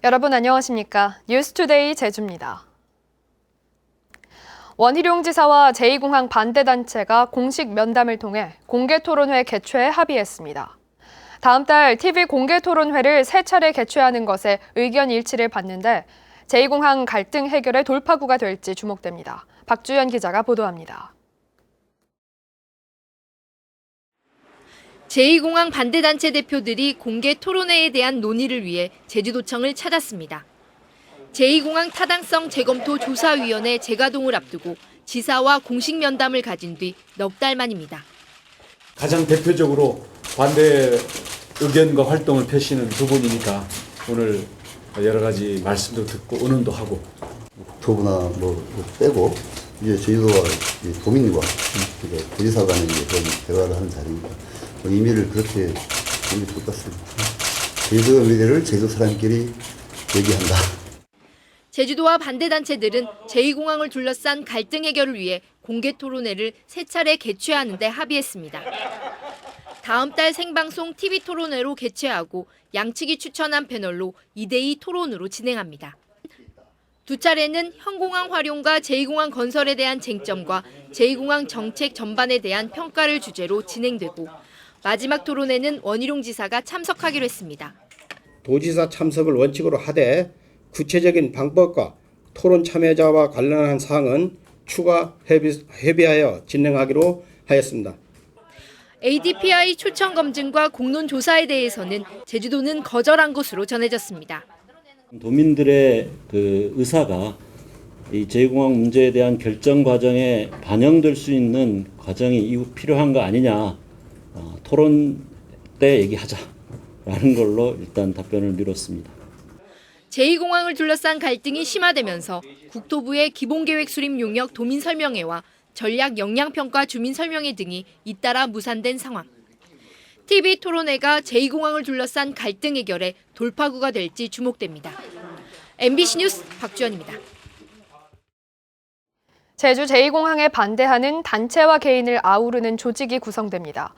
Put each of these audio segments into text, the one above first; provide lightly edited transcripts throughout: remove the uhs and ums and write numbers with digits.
여러분 안녕하십니까? 뉴스투데이 제주입니다. 원희룡 지사와 제2공항 반대단체가 공식 면담을 통해 공개토론회 개최에 합의했습니다. 다음 달 TV 공개토론회를 3차례 개최하는 것에 의견 일치를 받는데 제2공항 갈등 해결의 돌파구가 될지 주목됩니다. 박주연 기자가 보도합니다. 제2공항 반대단체 대표들이 공개 토론회에 대한 논의를 위해 제주도청을 찾았습니다. 제2공항 타당성 재검토 조사위원회 재가동을 앞두고 지사와 공식 면담을 가진 뒤 넉 달 만입니다. 가장 대표적으로 반대 의견과 활동을 펼치는 두 분이니까 오늘 여러 가지 말씀도 듣고 의논도 하고. 국토부나 뭐 빼고 이제 제주도와 도민과 도지사 간의 그런 대화를 하는 자리입니다. 의미를 그렇게 보는 게 좋을 것 같습니다. 제주도의 미래를 제주도 사람끼리 얘기한다. 제주도와 반대단체들은 제2공항을 둘러싼 갈등 해결을 위해 공개 토론회를 3차례 개최하는 데 합의했습니다. 다음 달 생방송 TV 토론회로 개최하고 양측이 추천한 패널로 2대2 토론으로 진행합니다. 두 차례는 현공항 활용과 제2공항 건설에 대한 쟁점과 제2공항 정책 전반에 대한 평가를 주제로 진행되고 마지막 토론회는 원희룡 지사가 참석하기로 했습니다. 도지사 참석을 원칙으로 하되 구체적인 방법과 토론 참여자와 관련한 사항은 추가 협의하여 진행하기로 하였습니다. ADPI 초청 검증과 공론 조사에 대해서는 제주도는 거절한 것으로 전해졌습니다. 도민들의 그 의사가 이 제2공항 문제에 대한 결정 과정에 반영될 수 있는 과정이 이후 필요한 거 아니냐, 토론 때 얘기하자라는 걸로 일단 답변을 미뤘습니다. 제2공항을 둘러싼 갈등이 심화되면서 국토부의 기본계획 수립 용역 도민 설명회와 전략 영향평가 주민 설명회 등이 잇따라 무산된 상황. TV 토론회가 제2공항을 둘러싼 갈등 해결에 돌파구가 될지 주목됩니다. MBC 뉴스 박주연입니다. 제주 제2공항에 반대하는 단체와 개인을 아우르는 조직이 구성됩니다.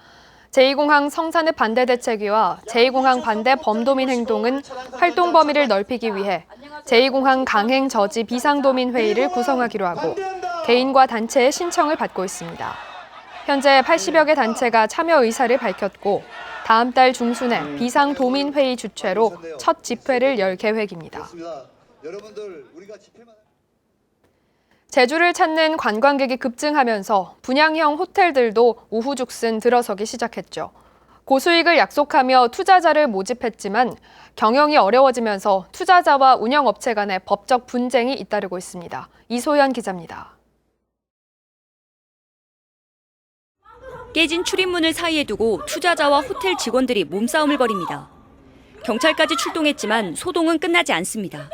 제2공항 성산읍 반대대책위와 제2공항 반대 범도민 행동은 활동 범위를 넓히기 위해 제2공항 강행 저지 비상도민회의를 구성하기로 하고 개인과 단체의 신청을 받고 있습니다. 현재 80여 개 단체가 참여 의사를 밝혔고 다음 달 중순에 비상도민회의 주최로 첫 집회를 열 계획입니다. 제주를 찾는 관광객이 급증하면서 분양형 호텔들도 우후죽순 들어서기 시작했죠. 고수익을 약속하며 투자자를 모집했지만 경영이 어려워지면서 투자자와 운영업체 간의 법적 분쟁이 잇따르고 있습니다. 이소연 기자입니다. 깨진 출입문을 사이에 두고 투자자와 호텔 직원들이 몸싸움을 벌입니다. 경찰까지 출동했지만 소동은 끝나지 않습니다.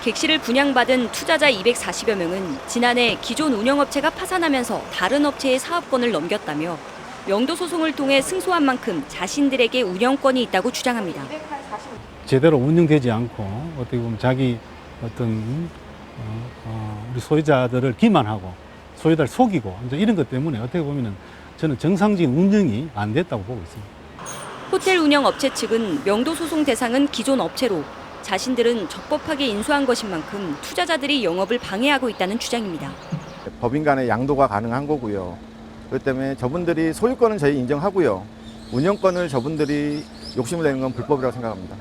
객실을 분양받은 투자자 240여 명은 지난해 기존 운영업체가 파산하면서 다른 업체에 사업권을 넘겼다며 명도 소송을 통해 승소한 만큼 자신들에게 운영권이 있다고 주장합니다. 제대로 운영되지 않고 어떻게 보면 자기 어떤 우리 소유자들을 기만하고 소유자를 속이고 이제 이런 것 때문에 어떻게 보면은 저는 정상적인 운영이 안 됐다고 보고 있습니다. 호텔 운영업체 측은 명도 소송 대상은 기존 업체로 자신들은 적법하게 인수한 것인 만큼 투자자들이 영업을 방해하고 있다는 주장입니다. 법인 간의 양도가 가능한 거고요. 그렇기 때문에 저분들이 소유권은 저희 인정하고요. 운영권을 저분들이 욕심을 내는 건 불법이라고 생각합니다.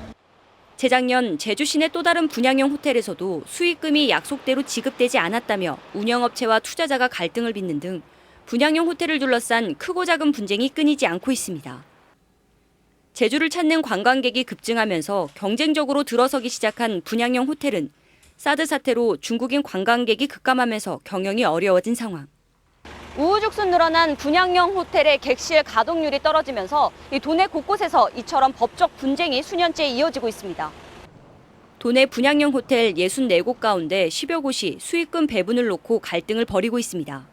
재작년 제주 시내 또 다른 분양형 호텔에서도 수익금이 약속대로 지급되지 않았다며 운영업체와 투자자가 갈등을 빚는 등 분양형 호텔을 둘러싼 크고 작은 분쟁이 끊이지 않고 있습니다. 제주를 찾는 관광객이 급증하면서 경쟁적으로 들어서기 시작한 분양형 호텔은 사드 사태로 중국인 관광객이 급감하면서 경영이 어려워진 상황. 우후죽순 늘어난 분양형 호텔의 객실 가동률이 떨어지면서 이 도내 곳곳에서 이처럼 법적 분쟁이 수년째 이어지고 있습니다. 도내 분양형 호텔 64곳 가운데 10여 곳이 수익금 배분을 놓고 갈등을 벌이고 있습니다.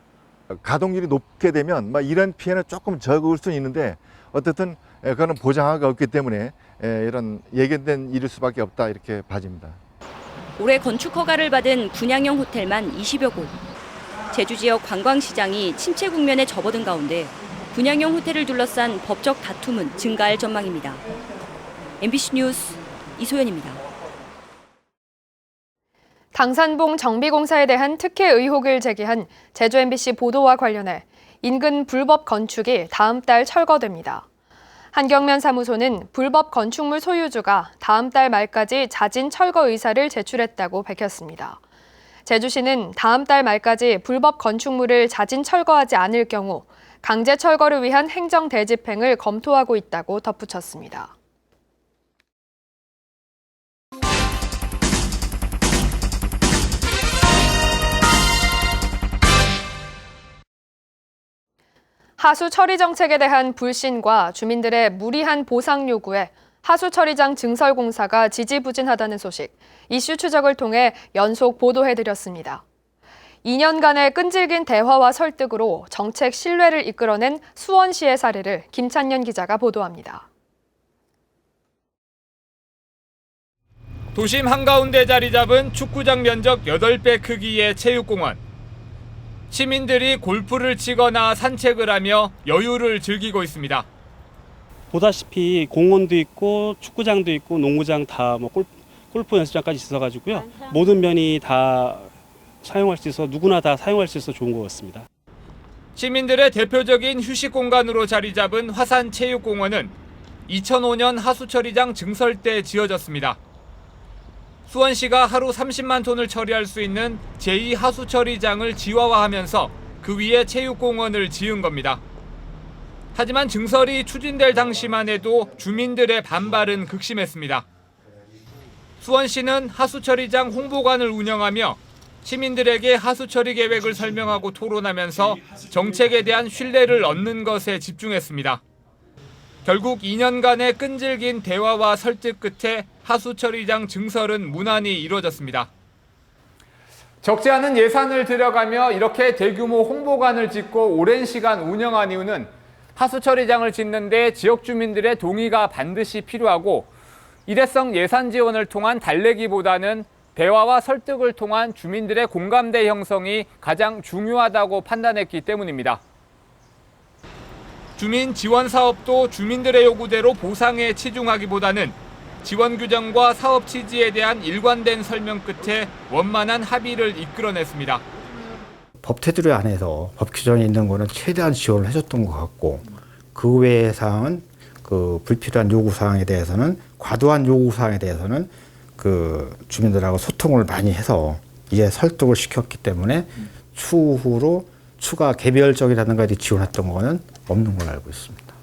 가동률이 높게 되면 이런 피해는 조금 적을 수는 있는데 어쨌든 그거는 보장하기가 없기 때문에 이런 예견된 일일 수밖에 없다 이렇게 봐집니다. 올해 건축 허가를 받은 분양형 호텔만 20여 곳. 제주 지역 관광시장이 침체 국면에 접어든 가운데 분양용 호텔을 둘러싼 법적 다툼은 증가할 전망입니다. MBC 뉴스 이소연입니다. 당산봉 정비공사에 대한 특혜 의혹을 제기한 제주 MBC 보도와 관련해 인근 불법 건축이 다음 달 철거됩니다. 한경면 사무소는 불법 건축물 소유주가 다음 달 말까지 자진 철거 의사를 제출했다고 밝혔습니다. 제주시는 다음 달 말까지 불법 건축물을 자진 철거하지 않을 경우 강제 철거를 위한 행정 대집행을 검토하고 있다고 덧붙였습니다. 하수 처리 정책에 대한 불신과 주민들의 무리한 보상 요구에 하수 처리장 증설공사가 지지부진하다는 소식, 이슈 추적을 통해 연속 보도해드렸습니다. 2년간의 끈질긴 대화와 설득으로 정책 신뢰를 이끌어낸 수원시의 사례를 김찬년 기자가 보도합니다. 도심 한가운데 자리 잡은 축구장 면적 8배 크기의 체육공원. 시민들이 골프를 치거나 산책을 하며 여유를 즐기고 있습니다. 보다시피 공원도 있고 축구장도 있고 농구장 다 골프 연습장까지 있어가지고요. 모든 면이 다 사용할 수 있어 누구나 다 사용할 수 있어 좋은 것 같습니다. 시민들의 대표적인 휴식 공간으로 자리 잡은 화산체육공원은 2005년 하수처리장 증설 때 지어졌습니다. 수원시가 하루 30만 톤을 처리할 수 있는 제2하수처리장을 지화화하면서 그 위에 체육공원을 지은 겁니다. 하지만 증설이 추진될 당시만 해도 주민들의 반발은 극심했습니다. 수원시는 하수처리장 홍보관을 운영하며 시민들에게 하수처리 계획을 설명하고 토론하면서 정책에 대한 신뢰를 얻는 것에 집중했습니다. 결국 2년간의 끈질긴 대화와 설득 끝에 하수처리장 증설은 무난히 이루어졌습니다. 적지 않은 예산을 들여가며 이렇게 대규모 홍보관을 짓고 오랜 시간 운영한 이유는 하수처리장을 짓는데 지역 주민들의 동의가 반드시 필요하고 일회성 예산 지원을 통한 달래기보다는 대화와 설득을 통한 주민들의 공감대 형성이 가장 중요하다고 판단했기 때문입니다. 주민 지원 사업도 주민들의 요구대로 보상에 치중하기보다는 지원 규정과 사업 취지에 대한 일관된 설명 끝에 원만한 합의를 이끌어냈습니다. 법 테두리 안에서 법 규정에 있는 거는 최대한 지원을 해줬던 것 같고 그 외의 사항은 그 불필요한 요구 사항에 대해서는 과도한 요구 사항에 대해서는 그 주민들하고 소통을 많이 해서 이제 설득을 시켰기 때문에 추후로 추가 개별적이라든가 지원했던 거는 없는 걸로 알고 있습니다.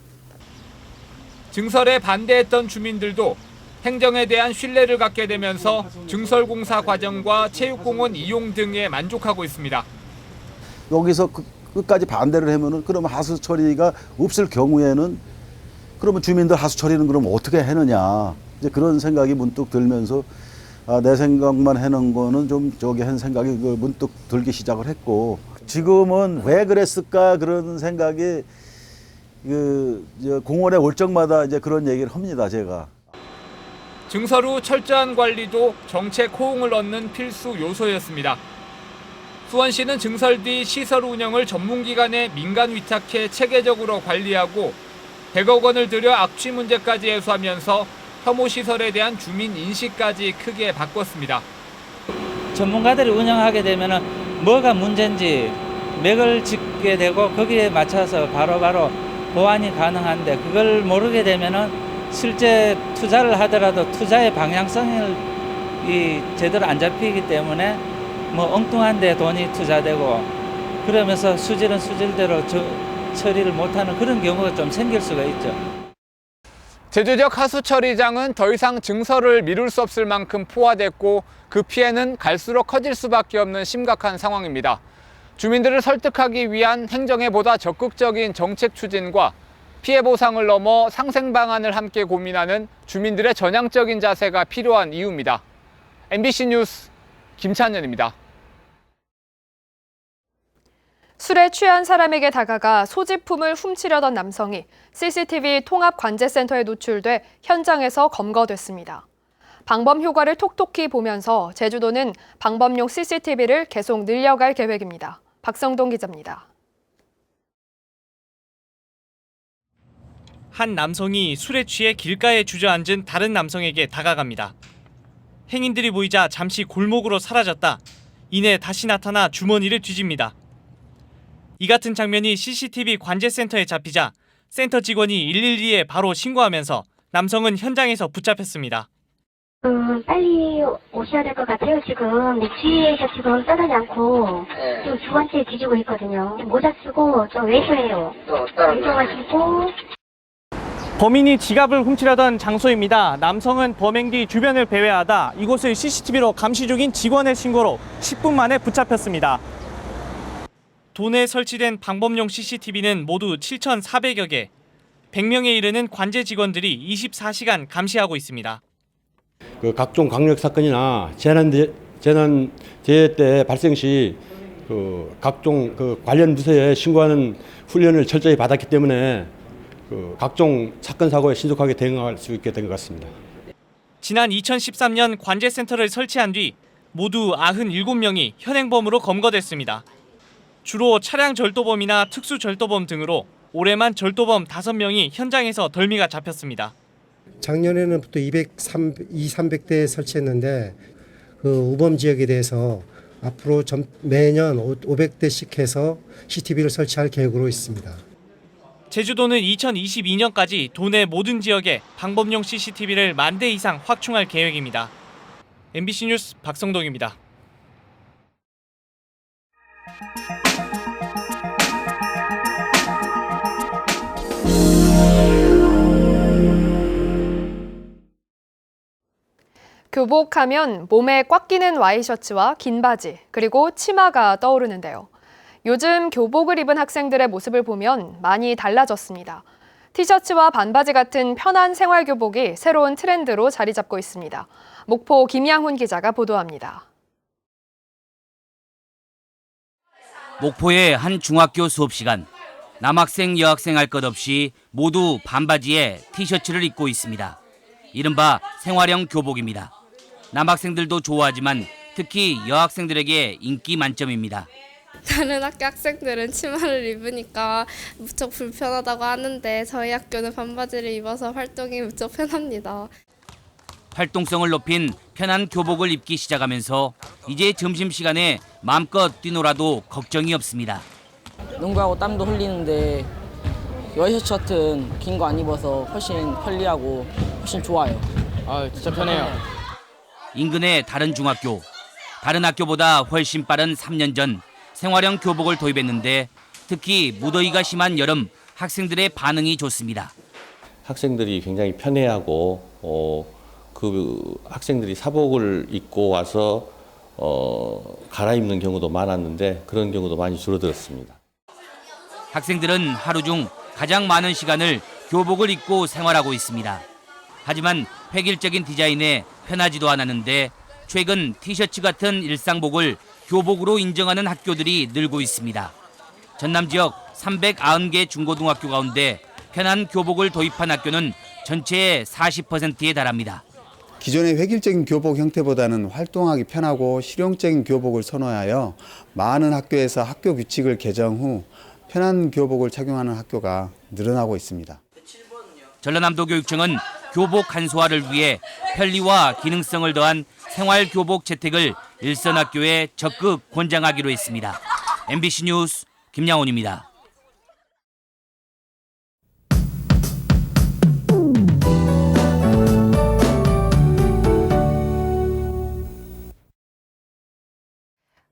증설에 반대했던 주민들도 행정에 대한 신뢰를 갖게 되면서 증설공사 과정과 체육공원 이용 등에 만족하고 있습니다. 여기서 끝까지 반대를 하면은 그러면 하수 처리가 없을 경우에는 그러면 주민들 하수 처리는 그럼 어떻게 하느냐 이제 그런 생각이 문득 들면서 내 생각만 해놓은 거는 좀 저기 한 생각이 문득 들기 시작을 했고 지금은 왜 그랬을까 그런 생각이 공원에 올 적마다 이제 그런 얘기를 합니다 제가. 증설 후 철저한 관리도 정책 호응을 얻는 필수 요소였습니다. 수원시는 증설 뒤 시설 운영을 전문기관에 민간 위탁해 체계적으로 관리하고 100억 원을 들여 악취 문제까지 해소하면서 혐오 시설에 대한 주민 인식까지 크게 바꿨습니다. 전문가들이 운영하게 되면 뭐가 문제인지 맥을 짚게 되고 거기에 맞춰서 바로바로 보완이 가능한데 그걸 모르게 되면 실제 투자를 하더라도 투자의 방향성이 제대로 안 잡히기 때문에 뭐 엉뚱한 데 돈이 투자되고 그러면서 수질은 수질대로 처리를 못하는 그런 경우가 좀 생길 수가 있죠. 제주적 하수처리장은 더 이상 증설을 미룰 수 없을 만큼 포화됐고 그 피해는 갈수록 커질 수밖에 없는 심각한 상황입니다. 주민들을 설득하기 위한 행정의 보다 적극적인 정책 추진과 피해 보상을 넘어 상생 방안을 함께 고민하는 주민들의 전향적인 자세가 필요한 이유입니다. MBC 뉴스 김찬현입니다. 술에 취한 사람에게 다가가 소지품을 훔치려던 남성이 CCTV 통합관제센터에 노출돼 현장에서 검거됐습니다. 방범 효과를 톡톡히 보면서 제주도는 방범용 CCTV를 계속 늘려갈 계획입니다. 박성동 기자입니다. 한 남성이 술에 취해 길가에 주저앉은 다른 남성에게 다가갑니다. 행인들이 보이자 잠시 골목으로 사라졌다. 이내 다시 나타나 주머니를 뒤집니다. 이 같은 장면이 CCTV 관제센터에 잡히자 센터 직원이 112에 바로 신고하면서 남성은 현장에서 붙잡혔습니다. 빨리 오셔야 될 것 같아요. 지금 주위에서 지금 떠나지 않고 지금 두 번째 뒤지고 있거든요. 모자 쓰고 저 외소해요. 외소하시고. 범인이 지갑을 훔치려던 장소입니다. 남성은 범행 뒤 주변을 배회하다 이곳을 CCTV로 감시 중인 직원의 신고로 10분 만에 붙잡혔습니다. 도내에 설치된 방범용 CCTV는 모두 7,400여 개, 100명에 이르는 관제 직원들이 24시간 감시하고 있습니다. 그 각종 강력 사건이나 재난재해 때 발생 시 그 각종 그 관련 부서에 신고하는 훈련을 철저히 받았기 때문에 그 각종 사건 사고에 신속하게 대응할 수 있게 된 것 같습니다. 지난 2013년 관제센터를 설치한 뒤 모두 97명이 현행범으로 검거됐습니다. 주로 차량 절도범이나 특수 절도범 등으로 올해만 절도범 5명이 현장에서 덜미가 잡혔습니다. 작년에는 부터 200-300대 설치했는데 그 우범 지역에 대해서 앞으로 매년 500대씩 해서 CCTV를 설치할 계획으로 있습니다. 제주도는 2022년까지 도내 모든 지역에 방범용 CCTV를 10,000대 이상 확충할 계획입니다. MBC 뉴스 박성동입니다. 교복하면 몸에 꽉 끼는 와이셔츠와 긴 바지, 그리고 치마가 떠오르는데요. 요즘 교복을 입은 학생들의 모습을 보면 많이 달라졌습니다. 티셔츠와 반바지 같은 편한 생활 교복이 새로운 트렌드로 자리 잡고 있습니다. 목포 김양훈 기자가 보도합니다. 목포의 한 중학교 수업 시간. 남학생, 여학생 할 것 없이 모두 반바지에 티셔츠를 입고 있습니다. 이른바 생활형 교복입니다. 남학생들도 좋아하지만 특히 여학생들에게 인기 만점입니다. 다른 학교 학생들은 치마를 입으니까 무척 불편하다고 하는데 저희 학교는 반바지를 입어서 활동이 무척 편합니다. 활동성을 높인 편한 교복을 입기 시작하면서 이제 점심시간에 마음껏 뛰놀아도 걱정이 없습니다. 농구하고 땀도 흘리는데 와이셔츠 같은 긴 거 안 입어서 훨씬 편리하고 훨씬 좋아요. 진짜 편해요. 인근의 다른 중학교. 다른 학교보다 훨씬 빠른 3년 전 생활형 교복을 도입했는데 특히 무더위가 심한 여름 학생들의 반응이 좋습니다. 학생들이 굉장히 편해하고 그 학생들이 사복을 입고 와서 갈아입는 경우도 많았는데 그런 경우도 많이 줄어들었습니다. 학생들은 하루 중 가장 많은 시간을 교복을 입고 생활하고 있습니다. 하지만 획일적인 디자인에 편하지도 않았는데 최근 티셔츠 같은 일상복을 교복으로 인정하는 학교들이 늘고 있습니다. 전남 지역 390개 중고등학교 가운데 편한 교복을 도입한 학교는 전체의 40%에 달합니다. 기존의 획일적인 교복 형태보다는 활동하기 편하고 실용적인 교복을 선호하여 많은 학교에서 학교 규칙을 개정 후 편한 교복을 착용하는 학교가 늘어나고 있습니다. 전라남도교육청은 교복 간소화를 위해 편리와 기능성을 더한 생활교복 재택을 일선 학교에 적극 권장하기로 했습니다. MBC 뉴스 김양훈입니다.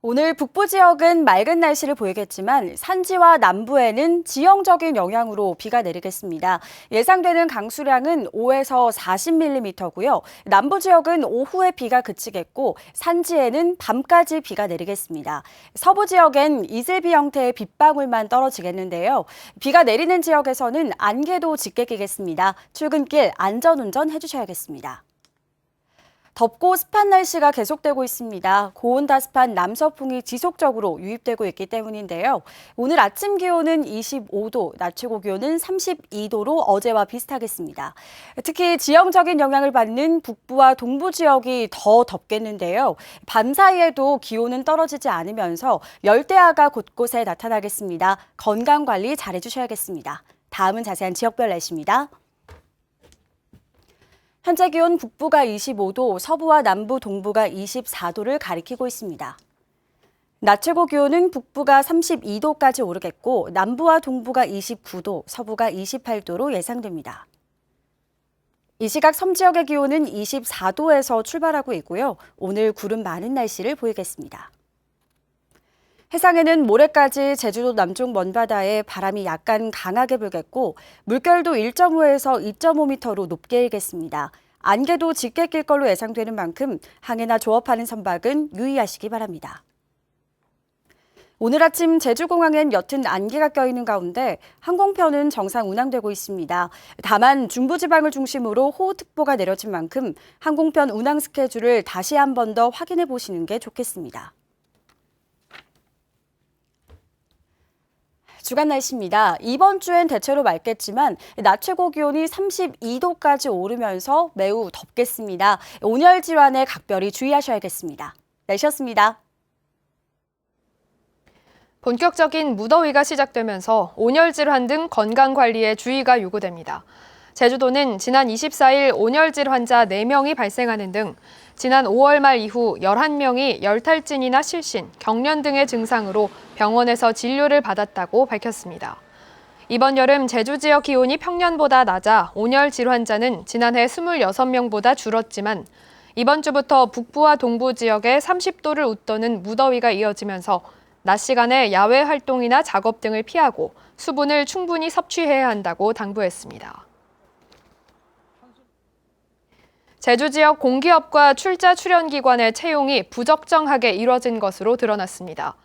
오늘 북부 지역은 맑은 날씨를 보이겠지만 산지와 남부에는 지형적인 영향으로 비가 내리겠습니다. 예상되는 강수량은 5에서 40mm고요. 남부 지역은 오후에 비가 그치겠고 산지에는 밤까지 비가 내리겠습니다. 서부 지역엔 이슬비 형태의 빗방울만 떨어지겠는데요. 비가 내리는 지역에서는 안개도 짙게 끼겠습니다. 출근길 안전운전 해주셔야겠습니다. 덥고 습한 날씨가 계속되고 있습니다. 고온다습한 남서풍이 지속적으로 유입되고 있기 때문인데요. 오늘 아침 기온은 25도, 낮 최고 기온은 32도로 어제와 비슷하겠습니다. 특히 지형적인 영향을 받는 북부와 동부 지역이 더 덥겠는데요. 밤 사이에도 기온은 떨어지지 않으면서 열대야가 곳곳에 나타나겠습니다. 건강관리 잘해주셔야겠습니다. 다음은 자세한 지역별 날씨입니다. 현재 기온 북부가 25도, 서부와 남부, 동부가 24도를 가리키고 있습니다. 낮 최고 기온은 북부가 32도까지 오르겠고 남부와 동부가 29도, 서부가 28도로 예상됩니다. 이 시각 섬 지역의 기온은 24도에서 출발하고 있고요. 오늘 구름 많은 날씨를 보이겠습니다. 해상에는 모레까지 제주도 남쪽 먼바다에 바람이 약간 강하게 불겠고 물결도 1.5에서 2.5m로 높게 일겠습니다. 안개도 짙게 낄 걸로 예상되는 만큼 항해나 조업하는 선박은 유의하시기 바랍니다. 오늘 아침 제주공항엔 옅은 안개가 껴있는 가운데 항공편은 정상 운항되고 있습니다. 다만 중부지방을 중심으로 호우특보가 내려진 만큼 항공편 운항 스케줄을 다시 한 번 더 확인해 보시는 게 좋겠습니다. 주간 날씨입니다. 이번 주엔 대체로 맑겠지만 낮 최고 기온이 32도까지 오르면서 매우 덥겠습니다. 온열 질환에 각별히 주의하셔야겠습니다. 날씨였습니다. 본격적인 무더위가 시작되면서 온열 질환 등 건강 관리에 주의가 요구됩니다. 제주도는 지난 24일 온열 질 환자 4명이 발생하는 등 지난 5월 말 이후 11명이 열탈진이나 실신, 경련 등의 증상으로 병원에서 진료를 받았다고 밝혔습니다. 이번 여름 제주 지역 기온이 평년보다 낮아 온열 질 환자는 지난해 26명보다 줄었지만 이번 주부터 북부와 동부 지역에 30도를 웃도는 무더위가 이어지면서 낮 시간에 야외 활동이나 작업 등을 피하고 수분을 충분히 섭취해야 한다고 당부했습니다. 제주 지역 공기업과 출자 출연기관의 채용이 부적정하게 이뤄진 것으로 드러났습니다.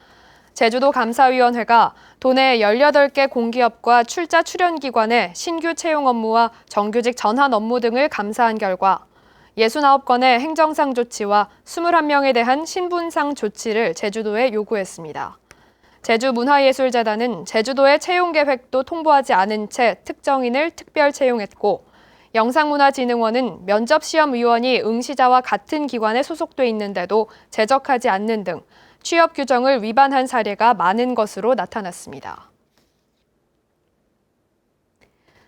제주도 감사위원회가 도내 18개 공기업과 출자 출연기관의 신규 채용 업무와 정규직 전환 업무 등을 감사한 결과 69건의 행정상 조치와 21명에 대한 신분상 조치를 제주도에 요구했습니다. 제주문화예술재단은 제주도의 채용 계획도 통보하지 않은 채 특정인을 특별 채용했고 영상문화진흥원은 면접시험위원이 응시자와 같은 기관에 소속돼 있는데도 제적하지 않는 등 취업 규정을 위반한 사례가 많은 것으로 나타났습니다.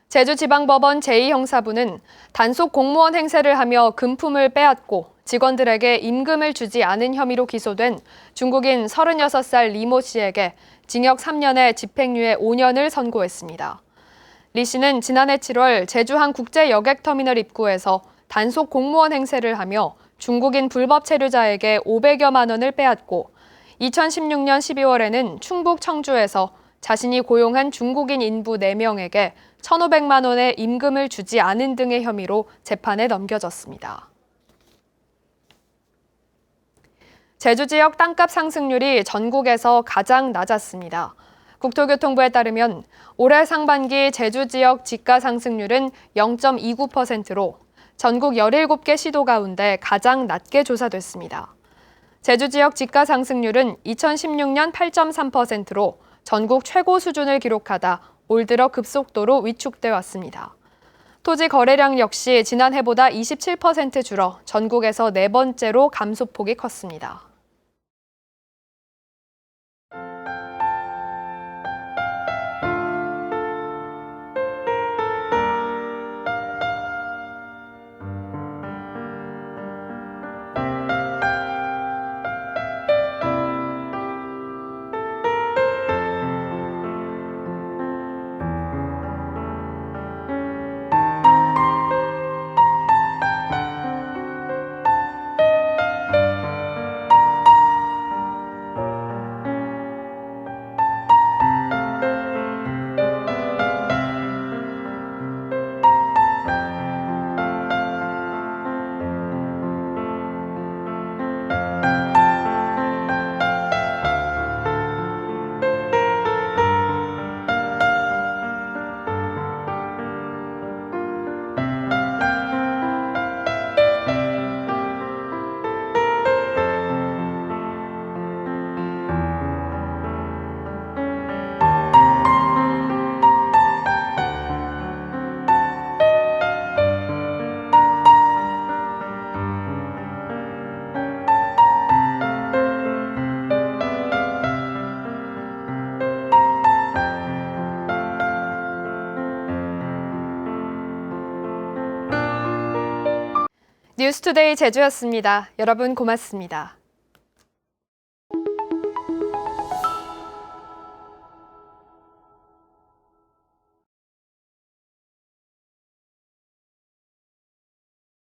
제주지방법원 제2형사부는 단속 공무원 행세를 하며 금품을 빼앗고 직원들에게 임금을 주지 않은 혐의로 기소된 중국인 36살 리모 씨에게 징역 3년에 집행유예 5년을 선고했습니다. 리 씨는 지난해 7월 제주항 국제여객터미널 입구에서 단속 공무원 행세를 하며 중국인 불법 체류자에게 500여만 원을 빼앗고 2016년 12월에는 충북 청주에서 자신이 고용한 중국인 인부 4명에게 1,500만 원의 임금을 주지 않은 등의 혐의로 재판에 넘겨졌습니다. 제주 지역 땅값 상승률이 전국에서 가장 낮았습니다. 국토교통부에 따르면 올해 상반기 제주 지역 지가 상승률은 0.29%로 전국 17개 시도 가운데 가장 낮게 조사됐습니다. 제주 지역 지가 상승률은 2016년 8.3%로 전국 최고 수준을 기록하다 올 들어 급속도로 위축돼 왔습니다. 토지 거래량 역시 지난해보다 27% 줄어 전국에서 4번째로 감소폭이 컸습니다. 뉴스투데이 제주였습니다. 여러분 고맙습니다.